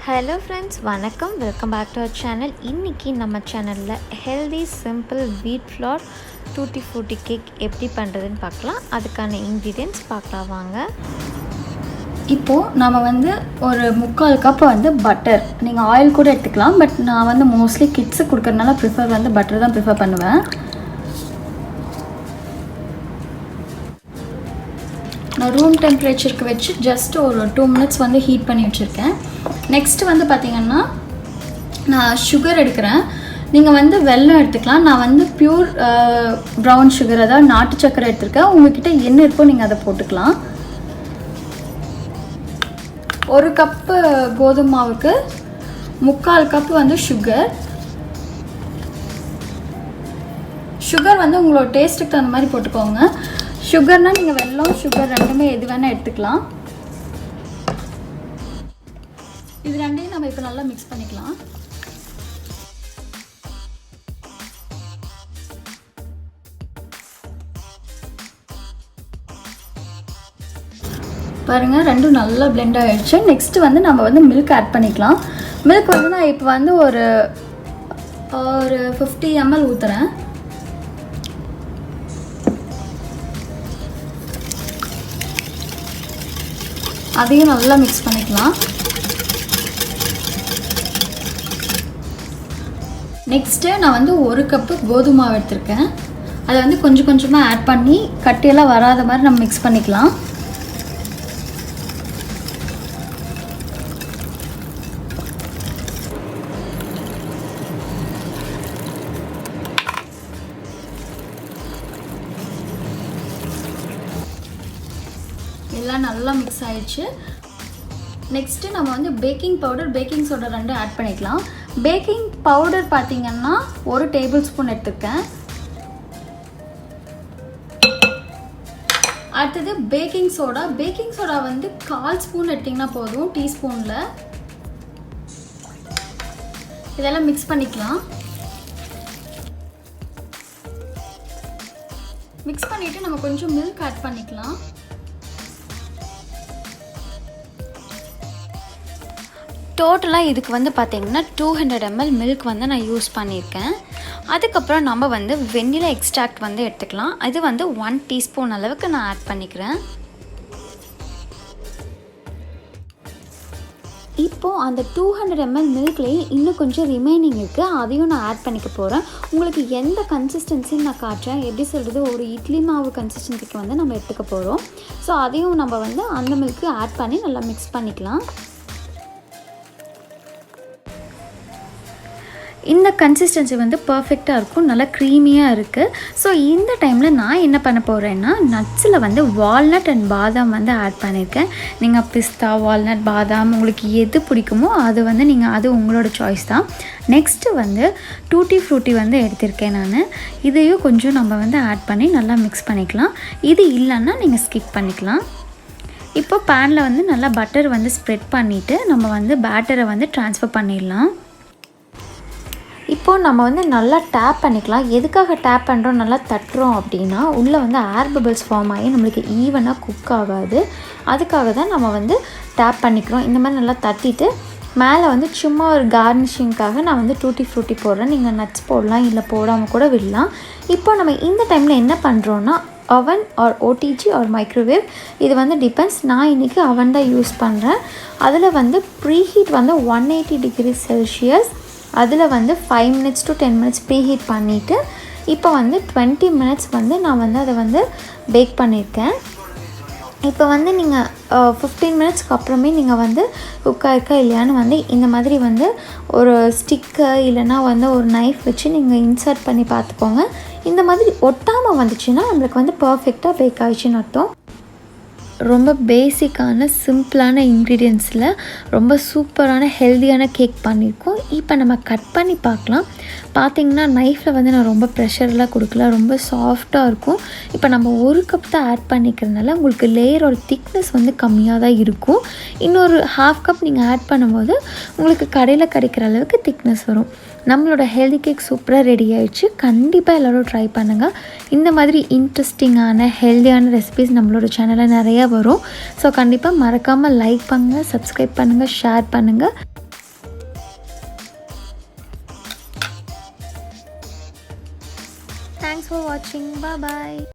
Hello friends, வணக்கம். Welcome back to our channel. இன்னைக்கு நம்ம சேனல்ல healthy simple wheat flour tutti frutti cake எப்படி பண்றதுன்னு பார்க்கலாம். அதுக்கான ingredients பார்க்கலாம் வாங்க. இப்போ நாம ஒரு 3/4 கப் பட்டர், நீங்க ஆயில் கூட எடுத்துக்கலாம், பட் நான் மோஸ்ட்லி கிட்ஸ் கொடுக்கறனால ப்ரிஃபர் பட்டர் தான் ப்ரிஃபர் பண்ணுவேன். நான் ரூம் டெம்பரேச்சருக்கு வச்சு ஜஸ்ட் ஒரு 2 minutes ஹீட் பண்ணி வச்சுருக்கேன். நெக்ஸ்ட்டு பார்த்தீங்கன்னா நான் சுகர் எடுக்கிறேன். நீங்கள் வெல்லம் எடுத்துக்கலாம். நான் பியூர் ப்ரௌன் சுகர், அதாவது நாட்டு சக்கரை எடுத்துருக்கேன். உங்கள்கிட்ட என்ன இருக்கோ நீங்கள் அதை போட்டுக்கலாம். 1 கப்பு கோதுமை மாவுக்கு 3/4 கப்பு சுகர் உங்களோட டேஸ்ட்டுக்கு தகுந்த மாதிரி போட்டுக்கோங்க. சுகர்னால் நீங்கள் வெல்லம் சுகர் ரெண்டுமே எது வேணால் எடுத்துக்கலாம். இது ரெண்டையும் நம்ம இப்போ நல்லா மிக்ஸ் பண்ணிக்கலாம். பாருங்கள், ரெண்டும் நல்லா பிளெண்ட் ஆகிடுச்சு. நெக்ஸ்ட்டு நம்ம மில்க் ஆட் பண்ணிக்கலாம். மில்க் நான் இப்போ ஒரு 50 ml ஊற்றுறேன். அதையும் நல்லா மிக்ஸ் பண்ணிக்கலாம். நெக்ஸ்ட்டு நான் 1 கப்பு கோதுமை மாவு எடுத்திருக்கேன். அதை கொஞ்சம் கொஞ்சமாக ஆட் பண்ணி கட்டியெல்லாம் வராத மாதிரி நம்ம மிக்ஸ் பண்ணிக்கலாம். எல்லாம் நல்லா மிக்ஸ் ஆயிடுச்சு. நெக்ஸ்ட்டு நம்ம பேக்கிங் பவுடர், பேக்கிங் சோடா ரெண்டும் ஆட் பண்ணிக்கலாம். பேக்கிங் பவுடர் பார்த்தீங்கன்னா 1 டேபிள் ஸ்பூன் எடுத்துருக்கேன். அடுத்தது baking soda. Baking soda 1/4 spoon எடுத்திங்கன்னா போதும், டீஸ்பூனில். இதெல்லாம் மிக்ஸ் பண்ணிக்கலாம். மிக்ஸ் பண்ணிவிட்டு நம்ம கொஞ்சம் மில்க் ஆட் பண்ணிக்கலாம். டோட்டலாக இதுக்கு பார்த்தீங்கன்னா 200 ml மில்க் நான் யூஸ் பண்ணியிருக்கேன். அதுக்கப்புறம் நம்ம வெண்ணிலா எக்ஸ்ட்ராக்ட் எடுத்துக்கலாம். இது 1 டீஸ்பூன் அளவுக்கு நான் ஆட் பண்ணிக்கிறேன். இப்போது அந்த 200 ml மில்க்லேயே இன்னும் கொஞ்சம் ரிமைனிங் இருக்குது, அதையும் நான் ஆட் பண்ணிக்க போகிறேன். உங்களுக்கு எந்த கன்சிஸ்டன்சின்னு நான் காட்டுறேன். எப்படி சொல்கிறது, ஒரு இட்லி மாவு கன்சிஸ்டன்சிக்கு நம்ம எடுத்துக்க போகிறோம். ஸோ அதையும் நம்ம அந்த மில்க்கு ஆட் பண்ணி நல்லா மிக்ஸ் பண்ணிக்கலாம். இந்த கன்சிஸ்டன்சி பர்ஃபெக்டாக இருக்கும், நல்லா க்ரீமியாக இருக்குது. ஸோ இந்த டைமில் நான் என்ன பண்ண போகிறேன்னா, நட்ஸில் வால்நட் அண்ட் பாதாம் ஆட் பண்ணியிருக்கேன். நீங்கள் பிஸ்தா, வால்நட், பாதாம் உங்களுக்கு எது பிடிக்குமோ அது நீங்கள் அது உங்களோட சாய்ஸ் தான். நெக்ஸ்ட்டு டூட்டி ஃப்ரூட்டி எடுத்திருக்கேன் நான். இதையும் கொஞ்சம் நம்ம ஆட் பண்ணி நல்லா மிக்ஸ் பண்ணிக்கலாம். இது இல்லைன்னா நீங்கள் ஸ்கிப் பண்ணிக்கலாம். இப்போ பேனில் நல்லா பட்டர் ஸ்ப்ரெட் பண்ணிவிட்டு நம்ம பேட்டரை ட்ரான்ஸ்ஃபர் பண்ணிடலாம். இப்போது நம்ம நல்லா டேப் பண்ணிக்கலாம். எதுக்காக டேப் பண்ணுறோம், நல்லா தட்டுறோம் அப்படின்னா உள்ளே ஏர் பபிள்ஸ் ஃபார்ம் ஆகி நம்மளுக்கு ஈவனாக குக் ஆகாது. அதுக்காக தான் நம்ம டேப் பண்ணிக்கிறோம். இந்த மாதிரி நல்லா தட்டிட்டு மேலே சும்மா ஒரு கார்னிஷிங்காக நான் டூட்டி ஃப்ரூட்டி போடுறேன். நீங்கள் நட்ஸ் போடலாம், இல்லை போடாமல் கூட விடலாம். இப்போ நம்ம இந்த டைமில் என்ன பண்ணுறோன்னா, அவன் ஆர் ஓடிஜி ஆர் மைக்ரோவேவ், இது டிபெண்ட்ஸ். நான் இன்றைக்கி அவன் தான் யூஸ் பண்ணுறேன். அதில் ப்ரீஹீட் 180 டிகிரி செல்சியஸ். அதில் 5 minutes to 10 minutes ப்ரீஹீட் பண்ணிவிட்டு இப்போ 20 minutes நான் அதை பேக் பண்ணியிருக்கேன். இப்போ நீங்கள் 15 minutesக்கு அப்புறமே நீங்கள் குக்காக இருக்கா இல்லையான்னு இந்த மாதிரி ஒரு ஸ்டிக்கு இல்லைனா ஒரு நைஃப் வச்சு நீங்கள் இன்சர்ட் பண்ணி பார்த்துக்கோங்க. இந்த மாதிரி ஒட்டாமல் வந்துச்சுன்னா நம்மளுக்கு பர்ஃபெக்டாக பேக் ஆகிடுச்சின்னு அர்த்தம். ரொம்ப பேசிக்கான சிம்பிளான இன்க்ரீடியன்ஸில் ரொம்ப சூப்பரான ஹெல்த்தியான கேக் பண்ணியிருக்கோம். இப்போ நம்ம கட் பண்ணி பார்க்கலாம். பார்த்திங்கன்னா நைஃப்பில் நான் ரொம்ப ப்ரெஷர்லாம் கொடுக்கல, ரொம்ப சாஃப்டாக இருக்கும். இப்போ நம்ம 1 கப் தான் ஆட் பண்ணிக்கிறதுனால உங்களுக்கு லேயரோட திக்னஸ் கம்மியாக தான் இருக்கும். இன்னொரு 1/2 கப் நீங்கள் ஆட் பண்ணும்போது உங்களுக்கு கடையில் கிடைக்கிற அளவுக்கு திக்னஸ் வரும். நம்மளோட ஹெல்தி கேக் சூப்பராக ரெடி ஆகிடுச்சு. கண்டிப்பாக எல்லோரும் ட்ரை பண்ணுங்கள். இந்த மாதிரி இன்ட்ரெஸ்டிங்கான ஹெல்தியான ரெசிபிஸ் நம்மளோட சேனலில் நிறையா வரும். ஸோ கண்டிப்பாக மறக்காமல் லைக் பண்ணுங்கள், சப்ஸ்கிரைப் பண்ணுங்கள், ஷேர் பண்ணுங்கள். தேங்க்ஸ் ஃபார் வாட்சிங். பாய்.